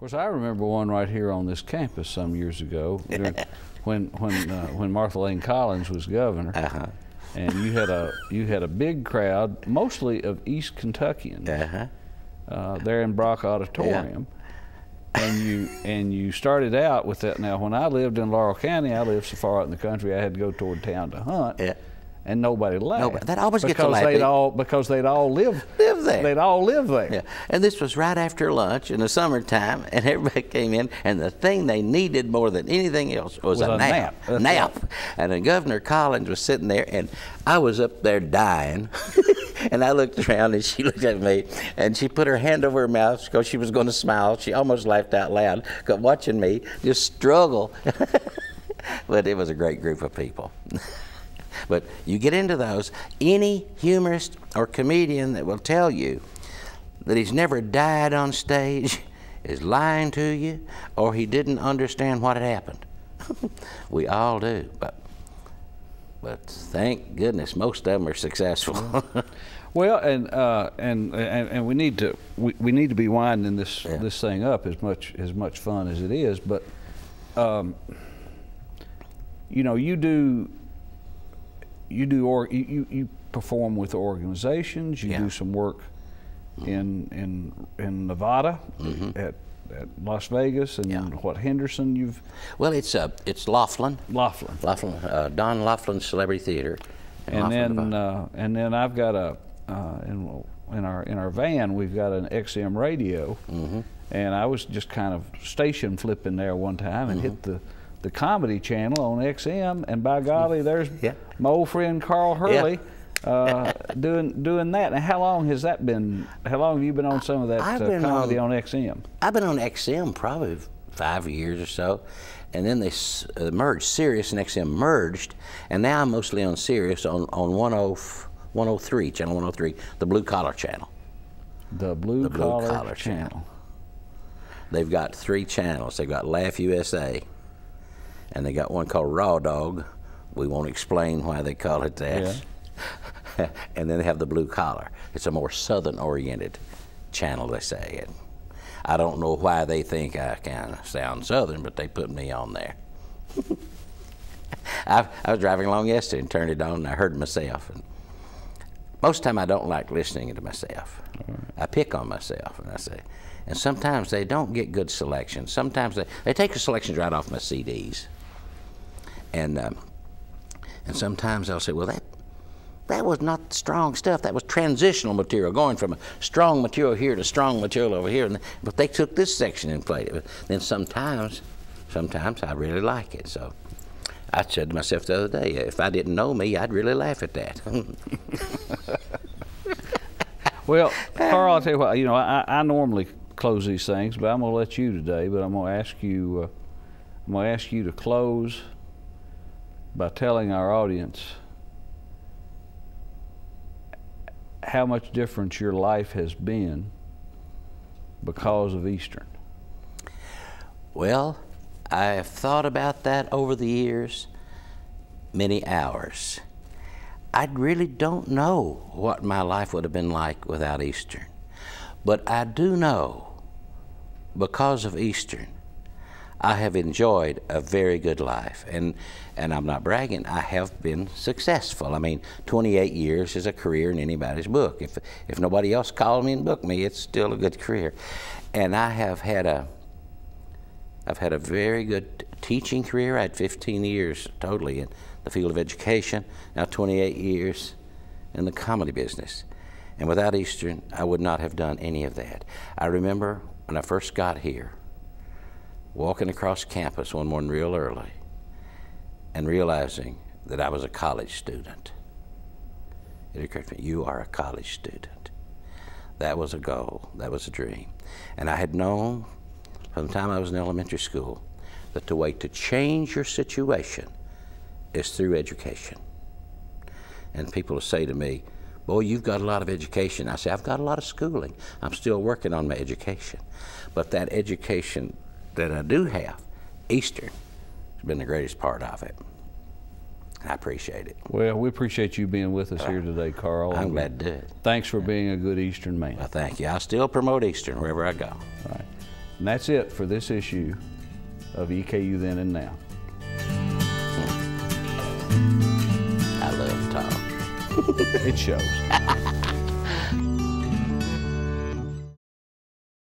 course, I remember one right here on this campus some years ago when Martha Lane Collins was governor, and you had a big crowd, mostly of East Kentuckians, there in Brock Auditorium. And you started out with that. Now, when I lived in Laurel County, I lived so far out in the country, I had to go toward town to hunt. And nobody laughed. That always gets a laugh. Because they'd all live there. They'd all live there. Yeah. And this was right after lunch in the summertime, and everybody came in, and the thing they needed more than anything else was a nap. And then Governor Collins was sitting there, and I was up there dying. And I looked around, and she looked at me, and she put her hand over her mouth because she was going to smile. She almost laughed out loud, watching me just struggle. But it was a great group of people. But you get into those, any humorist or comedian that will tell you that he's never died on stage is lying to you, or he didn't understand what had happened. We all do, but thank goodness most of them are successful. Well, and we need to be winding this thing up as much fun as it is, but you know, you perform with organizations. You do some work in Nevada, at Las Vegas, and what, Henderson? Well, it's Laughlin. Laughlin. Don Laughlin's Celebrity Theater. And then I've got in our van we've got an XM radio, and I was just kind of station flipping there one time and hit the comedy channel on XM, and by golly, there's my old friend Carl Hurley doing that. And how long has that been? How long have you been on some of that comedy on XM? I've been on XM probably 5 years or so, and then they merged. Sirius and XM merged, and now I'm mostly on Sirius on 103, channel 103, the Blue Collar channel. The Blue Collar channel. They've got 3 channels. They've got Laugh USA, and they got one called Raw Dog. We won't explain why they call it that. And then they have the Blue Collar. It's a more Southern-oriented channel, they say. And I don't know why they think I kind of sound Southern, but they put me on there. I was driving along yesterday and turned it on, and I heard myself. And most of the time, I don't like listening to myself. I pick on myself, and I say, and sometimes they don't get good selections. Sometimes they take the selections right off my CDs. And sometimes they'll say, well, that was not strong stuff. That was transitional material, going from a strong material here to strong material over here. But they took this section and played it. Then sometimes I really like it. So I said to myself the other day, if I didn't know me, I'd really laugh at that. Well, Carl, I'll tell you what. You know, I normally close these things, but I'm going to let you today. But I'm going to ask you. I'm going to ask you to close by telling our audience how much difference your life has been because of Eastern. Well, I have thought about that over the years, many hours. I really don't know what my life would have been like without Eastern. But I do know, because of Eastern, I have enjoyed a very good life. And I'm not bragging, I have been successful. I mean, 28 years is a career in anybody's book. If nobody else called me and booked me, it's still a good career. And I've had a very good teaching career. I had 15 years totally in the field of education, now 28 years in the comedy business. And without Eastern, I would not have done any of that. I remember when I first got here, walking across campus one morning real early and realizing that I was a college student. It occurred to me, you are a college student. That was a goal, that was a dream. And I had known from the time I was in elementary school that the way to change your situation is through education. And people will say to me, boy, you've got a lot of education. I say, I've got a lot of schooling. I'm still working on my education. But that education that I do have, Eastern, has been the greatest part of it. I appreciate it. Well, we appreciate you being with us here today, Carl. I'm glad to do it. Thanks for being a good Eastern man. Well, thank you. I still promote Eastern wherever I go. All right. And that's it for this issue of EKU Then and Now. I love Tom. It shows.